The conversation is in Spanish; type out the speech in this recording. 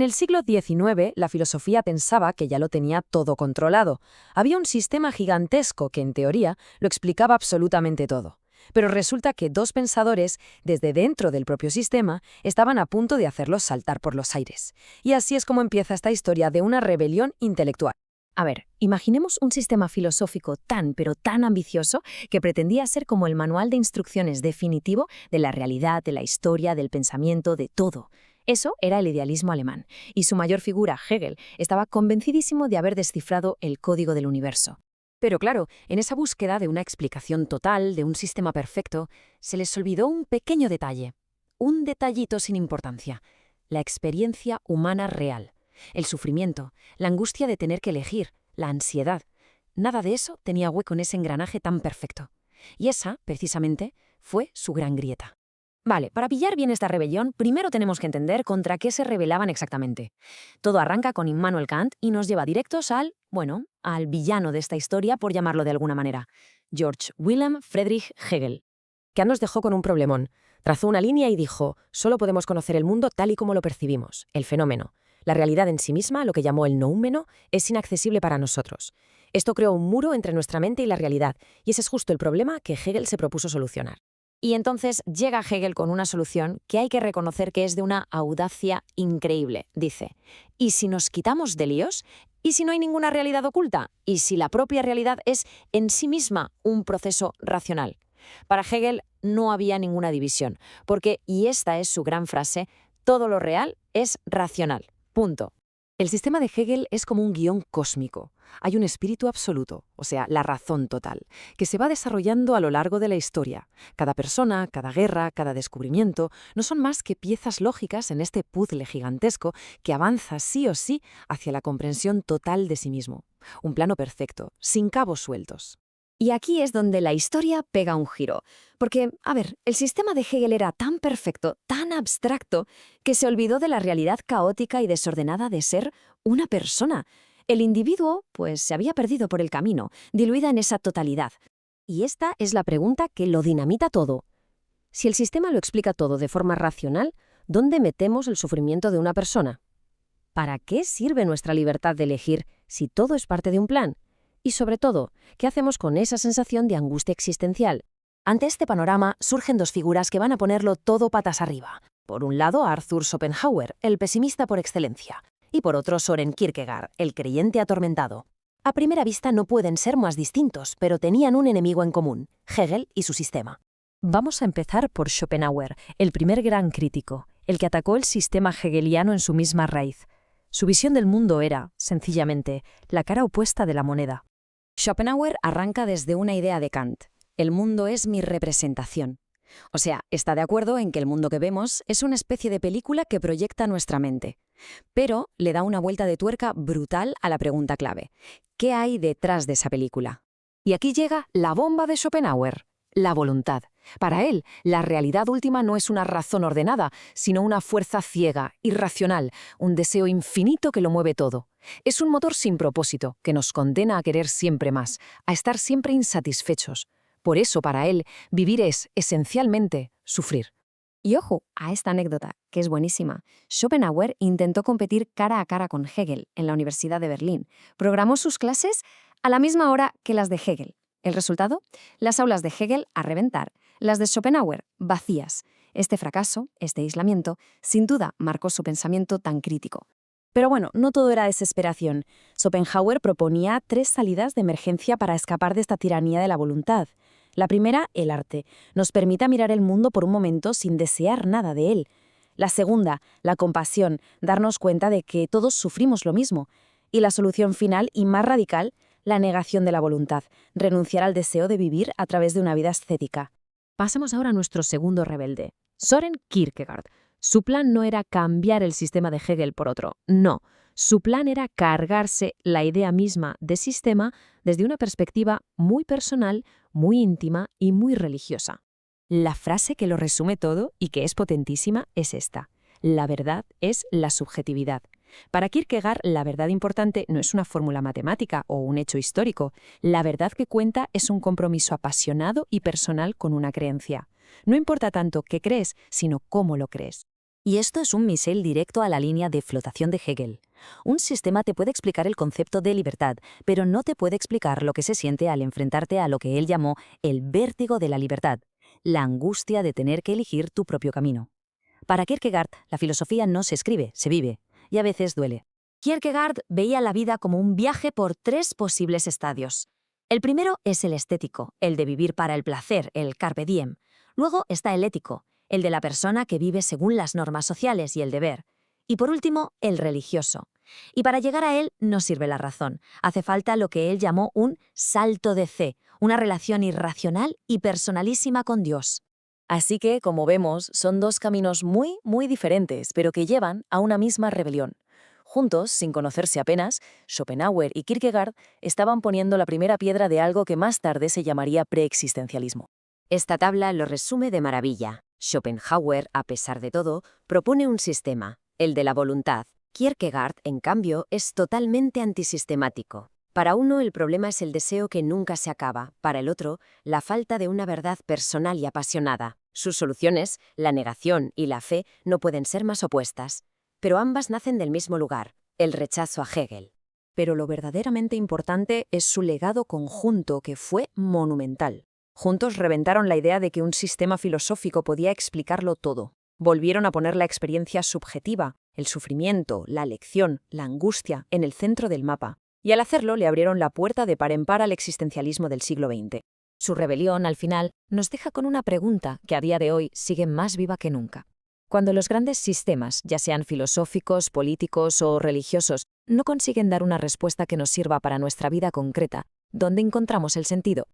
En el siglo XIX, la filosofía pensaba que ya lo tenía todo controlado. Había un sistema gigantesco que, en teoría, lo explicaba absolutamente todo. Pero resulta que dos pensadores, desde dentro del propio sistema, estaban a punto de hacerlos saltar por los aires. Y así es como empieza esta historia de una rebelión intelectual. A ver, imaginemos un sistema filosófico tan, pero tan ambicioso que pretendía ser como el manual de instrucciones definitivo de la realidad, de la historia, del pensamiento, de todo. Eso era el idealismo alemán, y su mayor figura, Hegel, estaba convencidísimo de haber descifrado el código del universo. Pero claro, en esa búsqueda de una explicación total, de un sistema perfecto, se les olvidó un pequeño detalle. Un detallito sin importancia. La experiencia humana real. El sufrimiento, la angustia de tener que elegir, la ansiedad. Nada de eso tenía hueco en ese engranaje tan perfecto. Y esa, precisamente, fue su gran grieta. Vale, para pillar bien esta rebelión, primero tenemos que entender contra qué se rebelaban exactamente. Todo arranca con Immanuel Kant y nos lleva directos al villano de esta historia, por llamarlo de alguna manera, George Wilhelm Friedrich Hegel. Kant nos dejó con un problemón. Trazó una línea y dijo, solo podemos conocer el mundo tal y como lo percibimos, el fenómeno. La realidad en sí misma, lo que llamó el noumeno, es inaccesible para nosotros. Esto creó un muro entre nuestra mente y la realidad, y ese es justo el problema que Hegel se propuso solucionar. Y entonces llega Hegel con una solución que hay que reconocer que es de una audacia increíble. Dice, ¿y si nos quitamos de líos? ¿Y si no hay ninguna realidad oculta? ¿Y si la propia realidad es en sí misma un proceso racional? Para Hegel no había ninguna división, porque, y esta es su gran frase, todo lo real es racional. Punto. El sistema de Hegel es como un guión cósmico. Hay un espíritu absoluto, o sea, la razón total, que se va desarrollando a lo largo de la historia. Cada persona, cada guerra, cada descubrimiento no son más que piezas lógicas en este puzzle gigantesco que avanza sí o sí hacia la comprensión total de sí mismo. Un plano perfecto, sin cabos sueltos. Y aquí es donde la historia pega un giro. Porque, el sistema de Hegel era tan perfecto, tan abstracto, que se olvidó de la realidad caótica y desordenada de ser una persona. El individuo, pues, se había perdido por el camino, diluida en esa totalidad. Y esta es la pregunta que lo dinamita todo. Si el sistema lo explica todo de forma racional, ¿dónde metemos el sufrimiento de una persona? ¿Para qué sirve nuestra libertad de elegir si todo es parte de un plan? Y sobre todo, ¿qué hacemos con esa sensación de angustia existencial? Ante este panorama surgen dos figuras que van a ponerlo todo patas arriba. Por un lado, Arthur Schopenhauer, el pesimista por excelencia, y por otro, Søren Kierkegaard, el creyente atormentado. A primera vista no pueden ser más distintos, pero tenían un enemigo en común, Hegel y su sistema. Vamos a empezar por Schopenhauer, el primer gran crítico, el que atacó el sistema hegeliano en su misma raíz. Su visión del mundo era, sencillamente, la cara opuesta de la moneda. Schopenhauer arranca desde una idea de Kant. El mundo es mi representación. O sea, está de acuerdo en que el mundo que vemos es una especie de película que proyecta nuestra mente. Pero le da una vuelta de tuerca brutal a la pregunta clave. ¿Qué hay detrás de esa película? Y aquí llega la bomba de Schopenhauer, la voluntad. Para él, la realidad última no es una razón ordenada, sino una fuerza ciega, irracional, un deseo infinito que lo mueve todo. Es un motor sin propósito, que nos condena a querer siempre más, a estar siempre insatisfechos. Por eso, para él, vivir es, esencialmente, sufrir. Y ojo a esta anécdota, que es buenísima. Schopenhauer intentó competir cara a cara con Hegel en la Universidad de Berlín. Programó sus clases a la misma hora que las de Hegel. ¿El resultado? Las aulas de Hegel a reventar, las de Schopenhauer vacías. Este fracaso, este aislamiento, sin duda marcó su pensamiento tan crítico. Pero bueno, no todo era desesperación. Schopenhauer proponía 3 salidas de emergencia para escapar de esta tiranía de la voluntad. La primera, el arte. Nos permite mirar el mundo por un momento sin desear nada de él. La segunda, la compasión, darnos cuenta de que todos sufrimos lo mismo. Y la solución final y más radical, la negación de la voluntad, renunciar al deseo de vivir a través de una vida ascética. Pasemos ahora a nuestro segundo rebelde, Søren Kierkegaard. Su plan no era cambiar el sistema de Hegel por otro, no. Su plan era cargarse la idea misma de sistema desde una perspectiva muy personal, muy íntima y muy religiosa. La frase que lo resume todo y que es potentísima es esta: la verdad es la subjetividad. Para Kierkegaard, la verdad importante no es una fórmula matemática o un hecho histórico. La verdad que cuenta es un compromiso apasionado y personal con una creencia. No importa tanto qué crees, sino cómo lo crees. Y esto es un misil directo a la línea de flotación de Hegel. Un sistema te puede explicar el concepto de libertad, pero no te puede explicar lo que se siente al enfrentarte a lo que él llamó el vértigo de la libertad, la angustia de tener que elegir tu propio camino. Para Kierkegaard, la filosofía no se escribe, se vive, y a veces duele. Kierkegaard veía la vida como un viaje por 3 posibles estadios. El primero es el estético, el de vivir para el placer, el carpe diem. Luego está el ético, el de la persona que vive según las normas sociales y el deber. Y por último, el religioso. Y para llegar a él no sirve la razón. Hace falta lo que él llamó un salto de fe, una relación irracional y personalísima con Dios. Así que, como vemos, son 2 caminos muy, muy diferentes, pero que llevan a una misma rebelión. Juntos, sin conocerse apenas, Schopenhauer y Kierkegaard estaban poniendo la primera piedra de algo que más tarde se llamaría preexistencialismo. Esta tabla lo resume de maravilla. Schopenhauer, a pesar de todo, propone un sistema, el de la voluntad. Kierkegaard, en cambio, es totalmente antisistemático. Para uno el problema es el deseo que nunca se acaba, para el otro, la falta de una verdad personal y apasionada. Sus soluciones, la negación y la fe, no pueden ser más opuestas. Pero ambas nacen del mismo lugar, el rechazo a Hegel. Pero lo verdaderamente importante es su legado conjunto, que fue monumental. Juntos reventaron la idea de que un sistema filosófico podía explicarlo todo. Volvieron a poner la experiencia subjetiva, el sufrimiento, la elección, la angustia, en el centro del mapa. Y al hacerlo le abrieron la puerta de par en par al existencialismo del siglo XX. Su rebelión, al final, nos deja con una pregunta que a día de hoy sigue más viva que nunca. Cuando los grandes sistemas, ya sean filosóficos, políticos o religiosos, no consiguen dar una respuesta que nos sirva para nuestra vida concreta, ¿dónde encontramos el sentido?